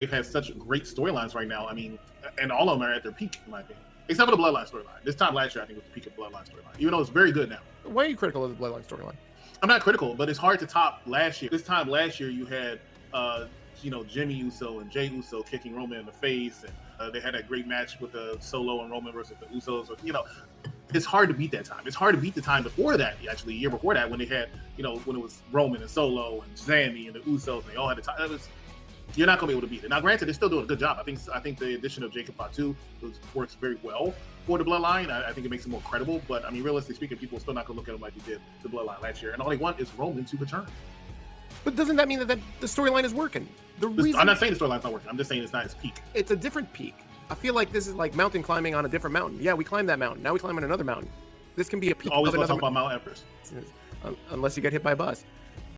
they've had such great storylines right now. I mean, and all of them are at their peak, in my opinion. Except for the Bloodline storyline. This time last year, I think, was the peak of the Bloodline storyline, even though it's very good now. Why are you critical of the Bloodline storyline? I'm not critical, but it's hard to top last year. This time last year, you had, Jimmy Uso and Jey Uso kicking Roman in the face, and they had that great match with Solo and Roman versus the Usos. It's hard to beat that time. It's hard to beat the time before that, actually, a year before that, when they had, when it was Roman and Solo and Sami and the Usos, and they all had the time. You're not going to be able to beat it. Now, granted, they're still doing a good job. I think the addition of Jacob Fatu works very well for the Bloodline. I think it makes it more credible. But, I mean, realistically speaking, people are still not going to look at them like they did the Bloodline last year. And all they want is Roman to return. But doesn't that mean that the storyline is working? I'm not saying the storyline's not working. I'm just saying it's not its peak. It's a different peak. I feel like this is like mountain climbing on a different mountain. Yeah, we climbed that mountain. Now we climb on another mountain. This can be a peak. Always want to talk about Mount Everest. Unless you get hit by a bus.